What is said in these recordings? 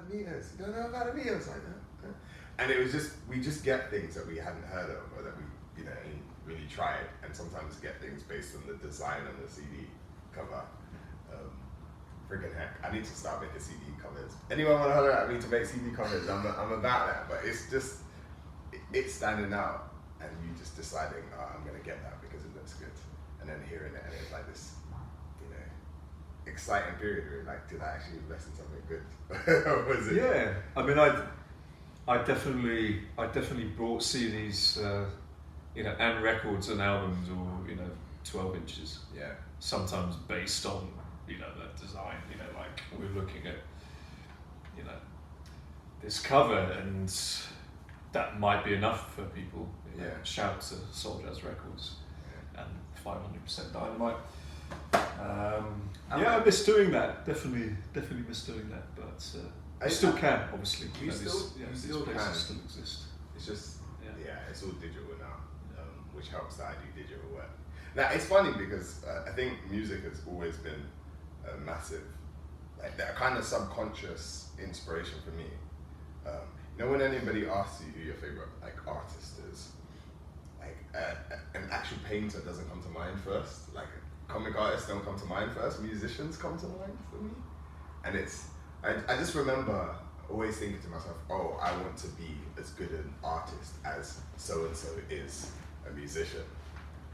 meters. You don't know about the meters, like that. And it was just, we just get things that we hadn't heard of or that we, ain't really tried, and sometimes get things based on the design on the CD cover. Friggin' heck, I need to start making CD covers. Anyone want to holler at me to make CD covers? I'm about that, but it's just, it's standing out, and you just deciding, I'm gonna get that because it looks good, and then hearing it, and it's like this, exciting period where like, did I actually invest in something good? Or was it? Yeah, I mean, I definitely bought CDs, and records and albums, or 12 inches. Yeah. Sometimes based on the design. Like we're looking at this cover, and that might be enough for people. Yeah. Shout to Soul Jazz Records and 500% Dynamite. I miss doing that. Definitely miss doing that. But I still can, obviously. You still these can. still exist. It's just it's all digital now, which helps that I do digital work. Now it's funny because I think music has always been a massive, like that kind of subconscious inspiration for me. When anybody asks you who your favorite artist is, an actual painter doesn't come to mind first. Like comic artists don't come to mind first. Musicians come to mind for me, and I just remember always thinking to myself, oh, I want to be as good an artist as so and so is a musician,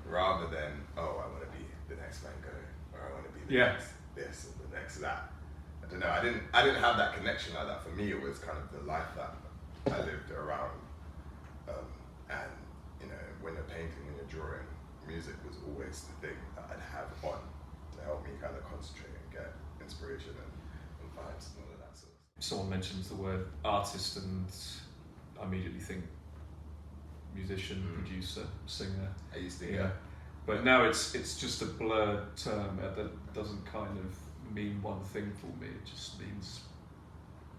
rather than oh, I want to be the next Van Gogh, or I want to be the next this and the next that. I don't know. I didn't have that connection like that. For me, it was kind of the life that I lived around. And when you're painting, when you're drawing, music was always the thing that I'd have on to help me kind of concentrate and get inspiration and vibes and all of that sort of stuff. Someone mentions the word artist, and I immediately think musician, producer, singer. I used to, But now it's just a blurred term that doesn't kind of mean one thing for me. It just means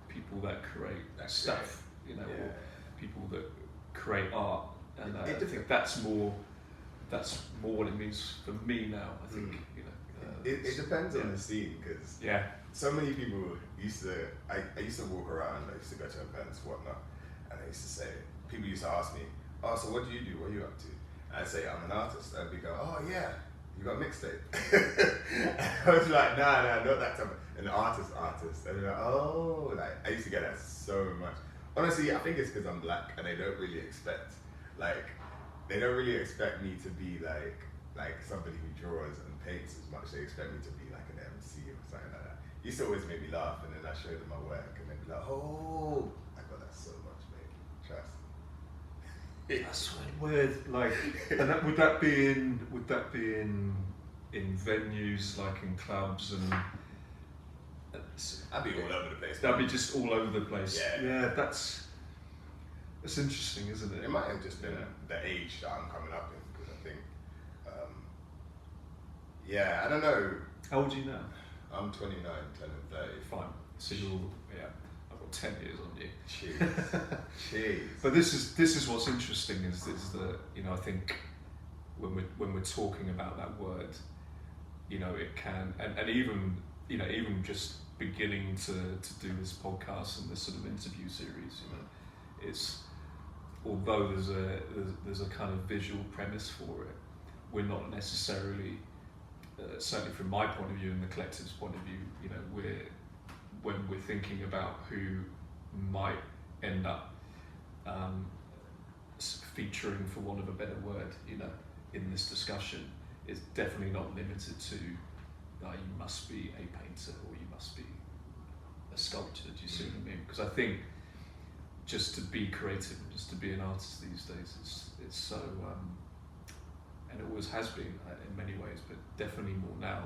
people that create stuff, or people that create art, and I think that's more what it means for me now. I think it depends on the scene, because so many people used to. I used to walk around. I used to go to events, whatnot, and I used to say, people used to ask me, "Oh, so what do you do? What are you up to?" And I'd say, "I'm an artist." And we go, "Oh yeah, you got a mixtape?" I was like, nah, not that type of, an artist. And they're like, oh, I used to get that so much. Honestly, I think it's because I'm black, and they don't really expect me to be like somebody who draws and paints as much. They expect me to be like an MC or something like that. It used to always make me laugh, and then I showed them my work, and they'd be like, oh, I got that so much, mate. Trust. That's weird. And would that be in venues, like in clubs, and I'd be all over the place. That'd be just all over the place. Yeah. That's interesting, isn't it? It might have just been the age that I'm coming up in, because I think, I don't know. How old are you now? I'm 29, 10 and 30. Fine. So I've got 10 years on you. Jeez. But this is what's interesting is that I think when we're talking about that word, it can and even just beginning to do this podcast and this sort of interview series, it's, although there's a kind of visual premise for it, we're not necessarily, certainly from my point of view and the collective's point of view, when we're thinking about who might end up featuring, for want of a better word, in this discussion, it's definitely not limited to you must be a painter or you must be a sculptor. Do you see what I mean? Because I think just to be creative, just to be an artist these days, it's so, and it always has been in many ways, but definitely more now.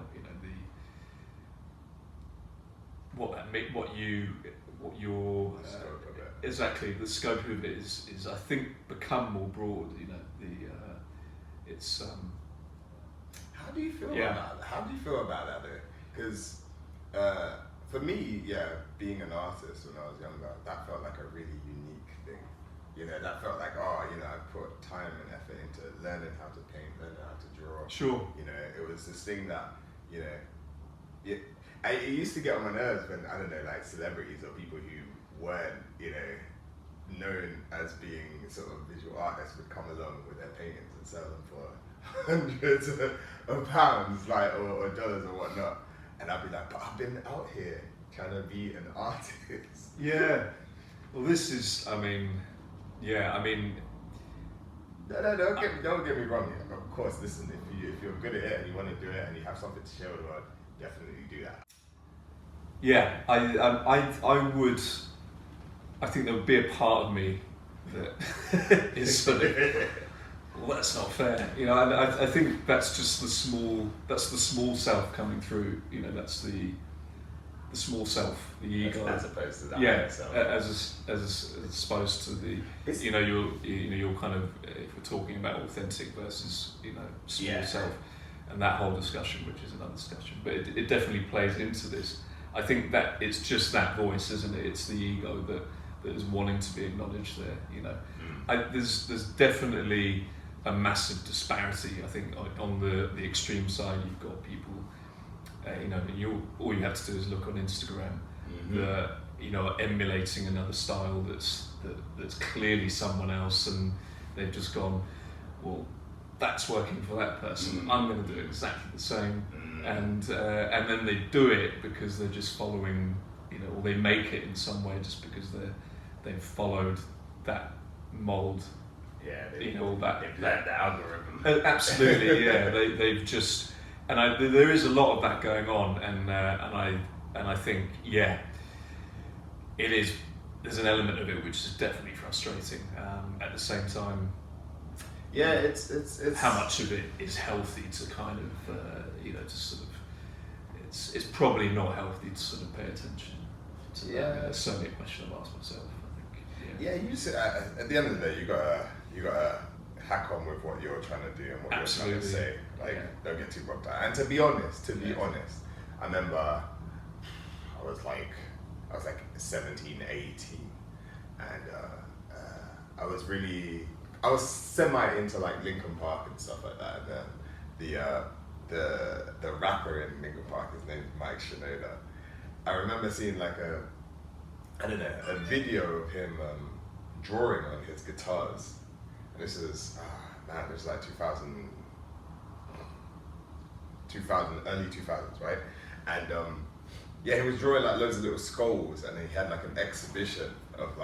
What your scope of it. Exactly, the scope of it is I think become more broad. It's. How do you feel about that? How do you feel about that though? Because for me, being an artist when I was younger, that felt like a really unique thing. That felt like, I put time and effort into learning how to paint, learning how to draw. Sure. It was this thing that, it used to get on my nerves when, I don't know, like celebrities or people who weren't, you know, known as being sort of visual artists would come along with their paintings and sell them for hundreds of pounds, like, or dollars or whatnot. And I'd be like, but I've been out here trying to be an artist. Yeah. Well, this is, I mean, yeah, I mean. No, don't get me wrong. Of course, listen, if you're good at it and you want to do it and you have something to share with the world, definitely do that. Yeah, I would. I think there would be a part of me that is sort of, well, that's not fair. You know, I think that's just the small self coming through. You know, that's the small self, the ego, as opposed to that. Yeah, self. as opposed to the, you know, you're kind of, if we're talking about authentic versus, you know, small self, and that whole discussion, which is another discussion, but it definitely plays into this. I think that it's just that voice, isn't it? It's the ego that is wanting to be acknowledged there. You know, there's definitely a massive disparity. I think on the extreme side, you've got people. You know, all you have to do is look on Instagram, that, you know, are emulating another style that's clearly someone else, and they've just gone, well, that's working for that person. I'm going to do exactly the same, and then they do it because they're just following, you know, or they make it in some way just because they've followed that mold. Yeah, you know, that the algorithm. Absolutely, yeah. They've just. And there is a lot of that going on, and I think, yeah, it is. There's an element of it which is definitely frustrating. At the same time, yeah, it's how much of it is healthy to kind of, you know, to sort of. It's probably not healthy to sort of pay attention to that. I mean, that's certainly a question I've asked myself. I think. Yeah, you just, at the end of the day, you gotta hack on with what you're trying to do and what you're trying to say. Like, don't get too bogged down. And to be honest, I remember I was like 17, 18, and I was semi into like Linkin Park and stuff like that. And the rapper in Linkin Park, his name is Mike Shinoda. I remember seeing like a video of him drawing on his guitars. And this is, it was like 2000, early 2000s, right? And he was drawing like loads of little skulls, and he had like an exhibition of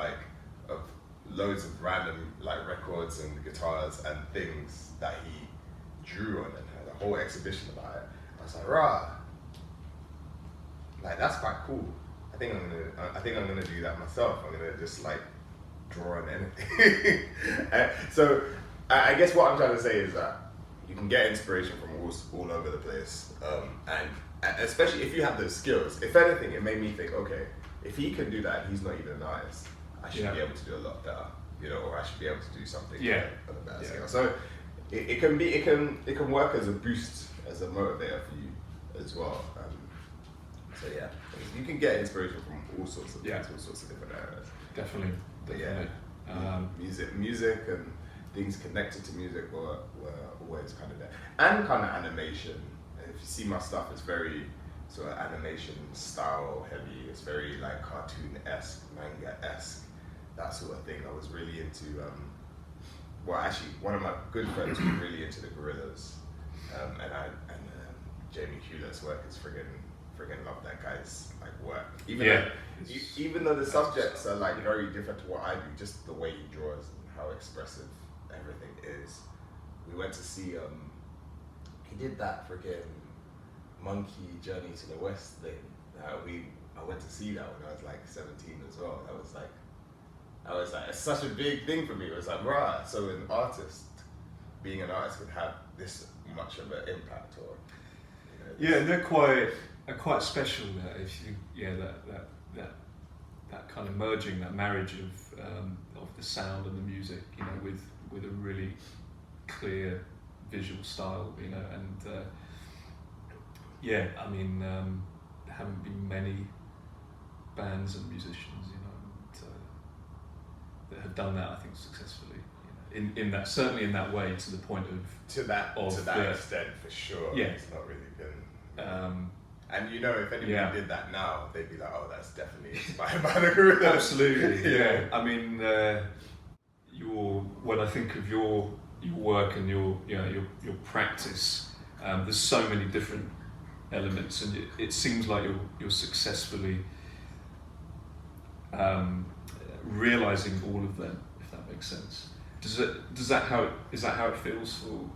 loads of random like records and guitars and things that he drew on, and had a whole exhibition about it. I was like, rah, like that's quite cool. I think I'm gonna do that myself. I'm gonna just like draw on anything. So I guess what I'm trying to say is that you can get inspiration from all over the place, and especially if you have those skills. If anything, it made me think, okay, if he can do that, he's not even an artist. I should be able to do a lot better, you know, or I should be able to do something on a better scale. So it can work as a boost, as a motivator for you as well. So yeah, you can get inspiration from all sorts of things, all sorts of different areas. Definitely. Music and things connected to music were always kind of there, and kind of animation. If you see my stuff, it's very sort of animation style heavy. It's very like cartoon-esque, manga-esque, that sort of thing. I was really into. Actually, one of my good friends was really into the Gorillas, and Jamie Hewlett's work is friggin' love that guy's like work. Even though the subjects are like very different to what I do, just the way he draws and how expressive everything is. We went to see he did that friggin' Monkey Journey to the West thing. I went to see that when I was like 17 as well. That was like it's such a big thing for me. It was like, right, so being an artist can have this much of an impact, or yeah, they're quite special. That kind of merging, that marriage of the sound and the music, you know, with a really clear visual style, you know, and I mean, there haven't been many bands and musicians, you know, that have done that, I think, successfully. You know, in that, certainly in that way, to the point of to that extent, for sure. Yeah, it's not really been. And you know, if anybody did that now, they'd be like, oh, that's definitely inspired by the gorilla. Absolutely, yeah. I mean, when I think of your work and your practice, there's so many different elements, and it seems like you're successfully realizing all of them, if that makes sense. Is that how it feels for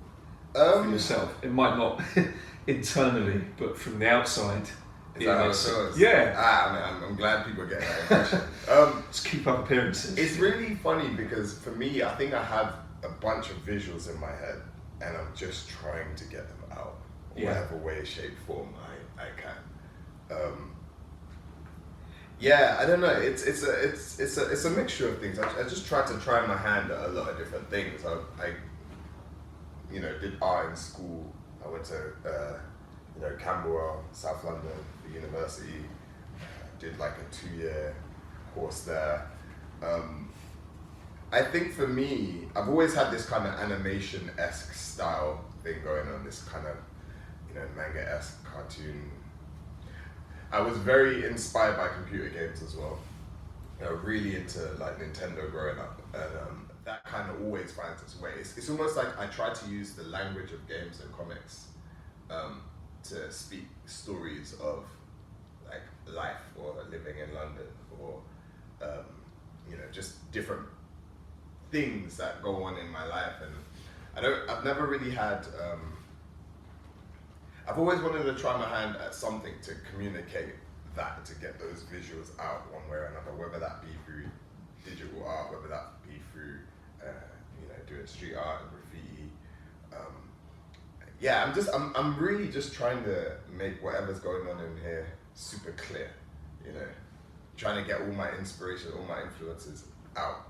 yourself? It might not internally, but from the outside. Is that how it feels? Yeah. I'm glad people get that impression. Just keep up appearances. It's really funny because for me, I think I have a bunch of visuals in my head, and I'm just trying to get them out, whatever way, shape, form I can. I don't know. It's a mixture of things. I just try my hand at a lot of different things. I did art in school. I went to Camberwell, South London, the university. Did like a 2-year course there. I think for me, I've always had this kind of animation-esque style thing going on. This kind of manga-esque cartoon. I was very inspired by computer games as well. Really into like Nintendo growing up, and that kind of always finds its way. It's almost like I try to use the language of games and comics to speak stories of like life or living in London or just different things that go on in my life. And I've never really had. I've always wanted to try my hand at something to communicate that, to get those visuals out one way or another, whether that be through digital art, whether that be through, doing street art and graffiti. I'm really just trying to make whatever's going on in here super clear, trying to get all my inspiration, all my influences out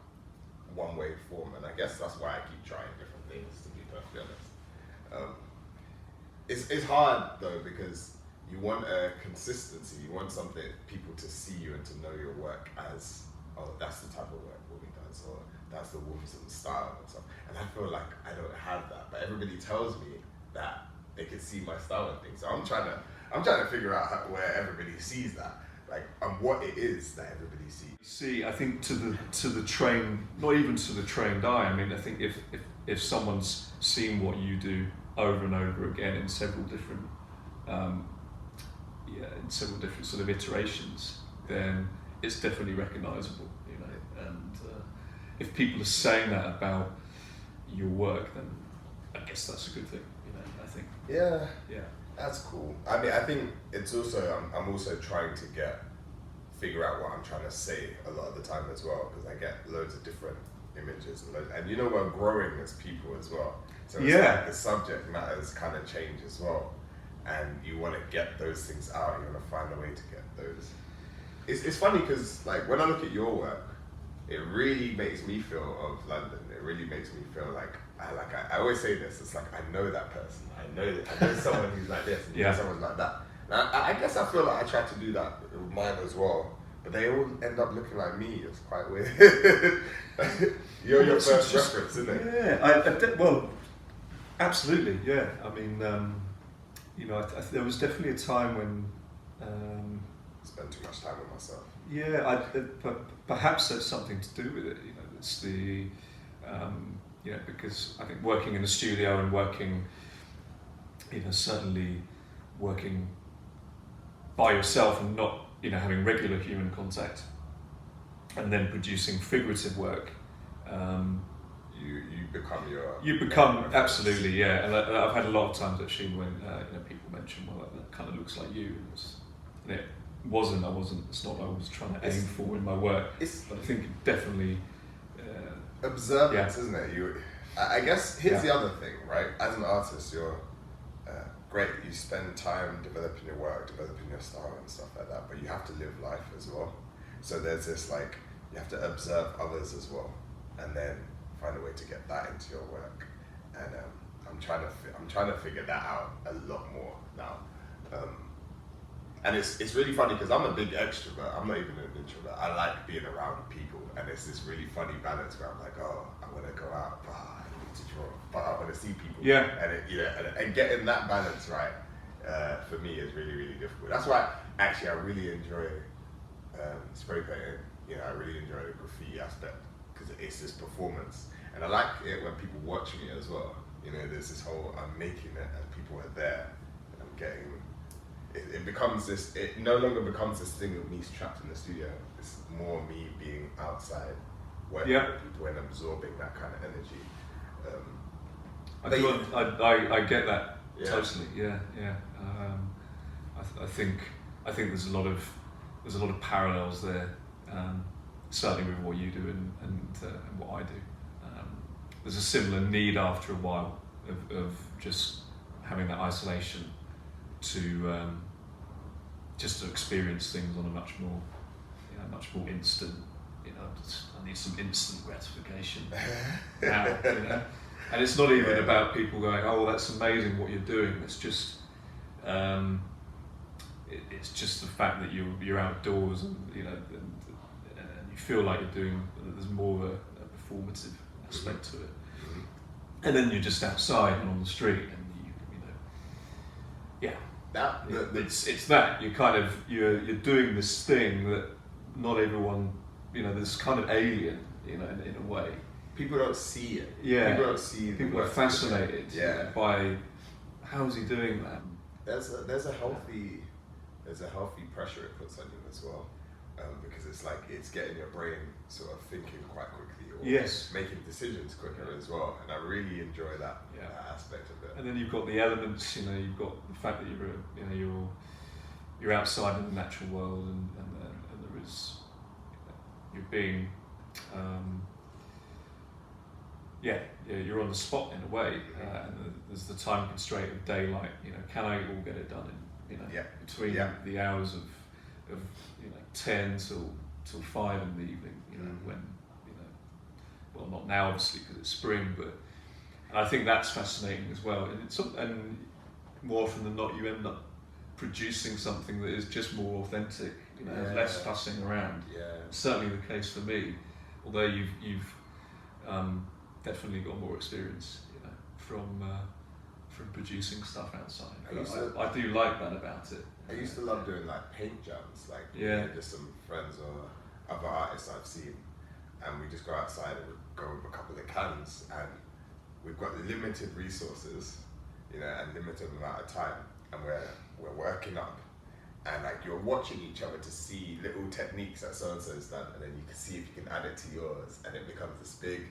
one way form. And I guess that's why I keep trying different things, to be perfectly honest. It's hard though, because you want a consistency. You want people to see you and to know your work as, oh, that's the type of work Wumi does, or that's the Wumzum style and stuff. And I feel like I don't have that, but everybody tells me that they can see my style and things. So I'm trying to figure out where everybody sees that, like, and what it is that everybody sees. See, I think to the trained, not even to the trained eye. I mean, I think if someone's seen what you do over and over again in several different sort of iterations, then it's definitely recognizable, and if people are saying that about your work, then I guess that's a good thing, I think. Yeah, that's cool. I mean, I think it's also, I'm also trying to figure out what I'm trying to say a lot of the time as well, because I get loads of different images and we're growing as people as well. So it's like the subject matters kind of change as well, and you want to get those things out. You want to find a way to get those. It's funny because like when I look at your work, it really makes me feel of London. It really makes me feel like I always say this. It's like I know that person. I know someone who's like this. And you know someone like that. Now I guess I feel like I try to do that with mine as well. But they all end up looking like me. It's quite weird. You're your first reference, isn't it? Yeah, well, absolutely, yeah. I mean, there was definitely a time when... spend too much time with myself. Yeah, perhaps there's something to do with it. It's the... because I think working in a studio and working, certainly working by yourself and not, having regular human contact, and then producing figurative work, you become absolutely, yeah. And I've had a lot of times actually when people mention, well, that kind of looks like you, and it wasn't. It's not what I was trying to aim for in my work, but I think it definitely observance, isn't it? I guess here's the other thing, right? As an artist, you're great. You spend time developing your work, developing your style and stuff like that, but you have to live life as well. So there's this like, you have to observe others as well, and then find a way to get that into your work. And I'm trying to figure that out a lot more now. And it's really funny because I'm a big extrovert. I'm not even an introvert. I like being around people, and it's this really funny balance where I'm like, oh, I want to go out, but I need to draw, but I want to see people. Yeah. And and getting that balance right for me is really, really difficult. That's why actually I really enjoy spray painting. You know, I really enjoy the graffiti aspect because it's this performance, and I like it when people watch me as well. You know, there's this whole I'm making it and people are there, and I'm getting. It becomes this. It no longer becomes this thing of me trapped in the studio. It's more me being outside, working with people and absorbing that kind of energy. I get that totally. Yeah. I think there's a lot of parallels there. Certainly with what you do and what I do. There's a similar need after a while of just having that isolation to just to experience things on a much more instant. You know, I need some instant gratification now. You know, and it's not even about people going, "Oh, that's amazing what you're doing." It's just it's just the fact that you're outdoors and you know and you feel like you're doing. There's more of a performative aspect to it, and then you're just outside and on the street, and you know, it's that you're doing this thing that not everyone, you know, this kind of alien, you know, in a way. People don't see it. Yeah, people don't see. People are fascinated by how is he doing that. There's a healthy pressure it puts on you as well. Because it's like it's getting your brain sort of thinking quite quickly or making decisions quicker as well, and I really enjoy that aspect of it. And then you've got the elements, you know, you've got the fact that you're outside in the natural world, and there is you're being you're on the spot in a way, and there's the time constraint of daylight. You know, can I all get it done in between the hours of 10 till 5 in the evening, you know, when, you know, well, not now obviously because it's spring, but and I think that's fascinating as well. And more often than not, you end up producing something that is just more authentic, you know, less fussing around. Yeah. Certainly the case for me, although you've definitely got more experience, you know, from producing stuff outside. I do like that about it. I used to love doing like paint jams, like just some friends or other artists I've seen, and we just go outside and we go with a couple of cans, and we've got limited resources, you know, and limited amount of time, and we're working up, and like you're watching each other to see little techniques that so and so's done, and then you can see if you can add it to yours, and it becomes this big,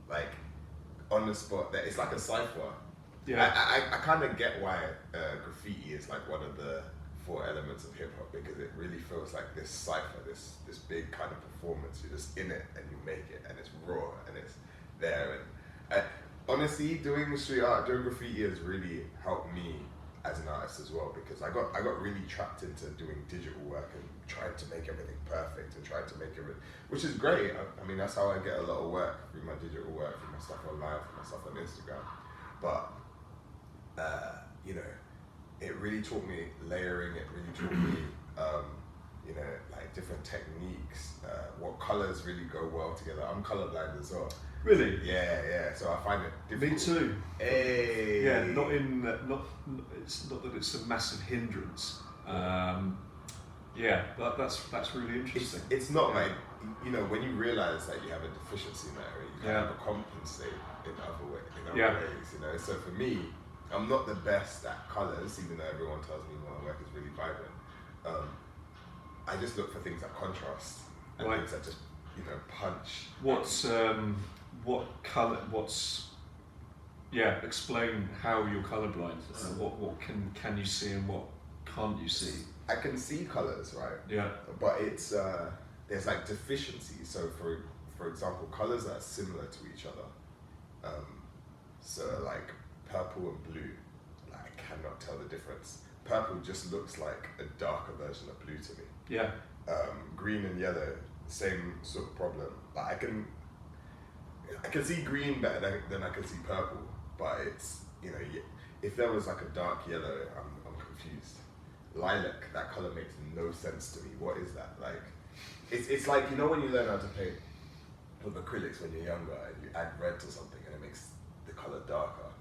like on the spot. That it's like a cipher. Yeah, I kind of get why graffiti is like one of the 4 elements of hip hop, because it really feels like this cipher, this big kind of performance. You're just in it and you make it, and it's raw and it's there. And honestly, doing street art, doing graffiti has really helped me as an artist as well, because I got really trapped into doing digital work and trying to make everything perfect and trying to make everything, which is great. I mean, that's how I get a lot of work, through my digital work, through my stuff online, through my stuff on Instagram. But you know, it really taught me layering. It really taught me, you know, like different techniques, what colors really go well together. I'm colorblind as well. Really? Yeah. So I find it difficult. Me too. Hey. Yeah, it's not that it's a massive hindrance. But that's really interesting. It's not like, you know, when you realize that you have a deficiency in that area, you kind of compensate in other ways. You know, so for me, I'm not the best at colours, even though everyone tells me my work is really vibrant. I just look for things that contrast and things that just, you know, punch. Explain how you're colourblind. What can you see and what can't you see? I can see colours, right? Yeah. But it's there's like deficiencies. So for example, colours that are similar to each other. So like purple and blue, like, I cannot tell the difference. Purple just looks like a darker version of blue to me. Yeah. Green and yellow, same sort of problem. Like I can see green better than I can see purple, but it's, you know, if there was like a dark yellow, I'm confused. Lilac, that color makes no sense to me. What is that? Like, it's like, you know, when you learn how to paint with acrylics when you're younger and you add red to something and it makes the color darker.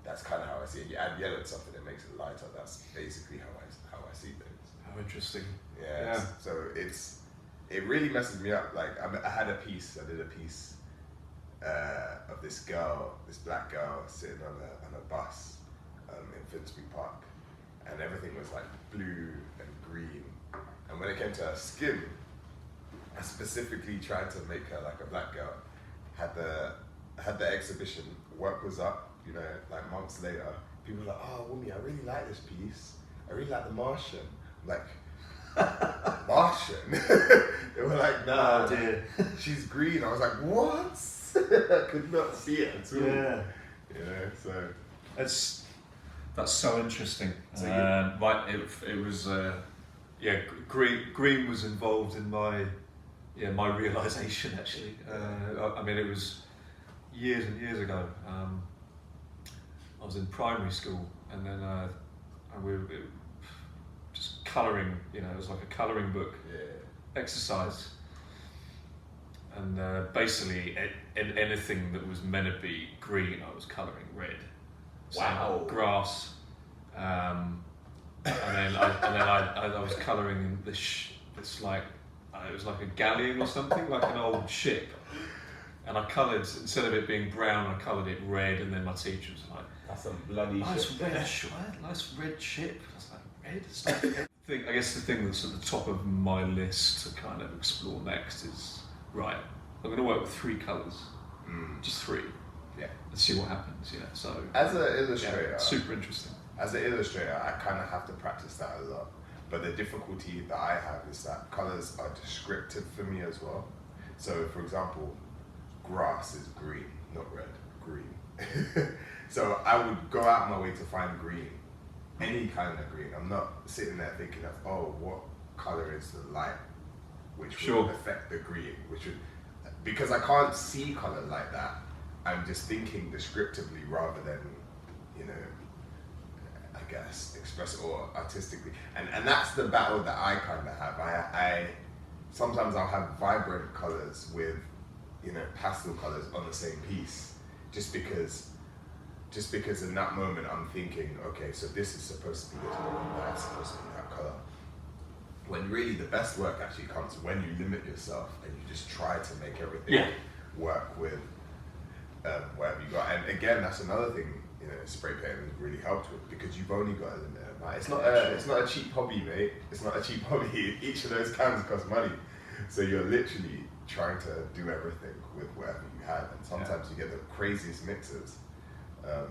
that's kind of how I see it. You add yellow to something, it makes it lighter. That's basically how I see things. How interesting. Yeah. So it really messes me up. Like I did a piece of this black girl sitting on a bus in Finsbury Park, and everything was like blue and green. And when it came to her skin, I specifically tried to make her like a black girl. Had the exhibition, work was up, you know, like months later. People were like, oh, Wumi, I really like this piece. I really like the Martian. I'm like, Martian? They were like, nah, dear. She's green. I was like, what? I could not see it at all. Yeah. You know, so. That's so interesting. So it was, green was involved in my realization actually. I mean, it was years and years ago. I was in primary school, and then we were just colouring. You know, it was like a colouring book exercise, and basically anything that was meant to be green, I was colouring red. Wow. So, grass, and then I was colouring this like. It was like a galleon or something, like an old ship. And I coloured, instead of it being brown, I coloured it red, and then my teacher was like, that's a bloody ship. Nice red ship. I was like, red? It's not red. I guess the thing that's at the top of my list to kind of explore next is, right, I'm going to work with 3 colours, just 3. Yeah. And see what happens, yeah. So as an illustrator, super interesting. As an illustrator, I kind of have to practice that a lot. But the difficulty that I have is that colours are descriptive for me as well. So, for example, grass is green, not red, green. So I would go out my way to find green, any kind of green. I'm not sitting there thinking of, oh, what colour is the light, which would affect the green, because I can't see colour like that. I'm just thinking descriptively rather than, you know, I guess, express it or artistically. And that's the battle that I kind of have. I sometimes I'll have vibrant colours with, you know, pastel colours on the same piece, just because in that moment I'm thinking, okay, so this is supposed to be this colour, that's supposed to be that colour. When really the best work actually comes when you limit yourself and you just try to make everything work with whatever you got. And again, that's another thing, you know, spray painting has really helped with, because you've only got a limit. Right? It's not a cheap hobby, mate. It's not a cheap hobby. Each of those cans cost money. So you're literally trying to do everything with whatever you have. And sometimes you get the craziest mixes. And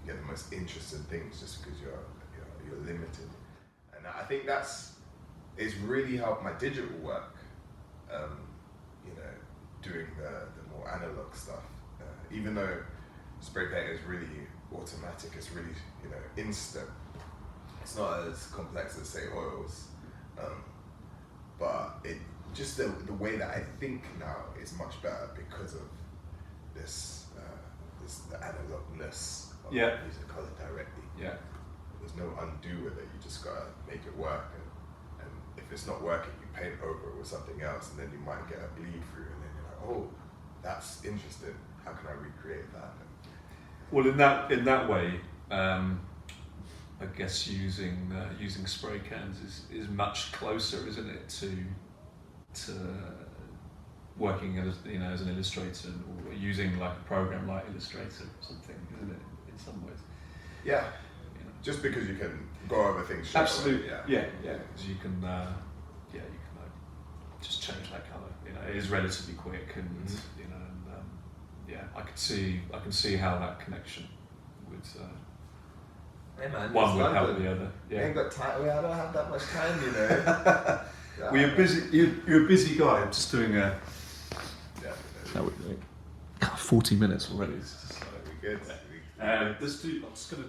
you get the most interesting things just because you're limited. And I think it's really helped my digital work, you know, doing the more analog stuff. Even though spray paint is really automatic, it's really, you know, instant. It's not as complex as, say, oils, but it just the way that I think now is much better because of this the analogness of using color directly. Yeah, there's no undo with it. You just gotta make it work, and if it's not working, you paint over it with something else, and then you might get a bleed through, and then you're like, oh, that's interesting. How can I recreate that? Well, in that way, I guess using spray cans is much closer, isn't it, to working as an illustrator, or using like a program like Illustrator or something, isn't it, in some ways? Yeah. You know. Just because you can go over things. Absolutely. Yeah. Because you can just change that colour. You know, it is relatively quick, and you know. I can see how that connection would hey man, one would help the other. Yeah. We ain't got time. I don't have that much time, you know. Well, you're busy. You're a busy guy. I'm just doing a. Yeah. No, we're doing 40 minutes already. So we're good. Let's do. I'm just gonna.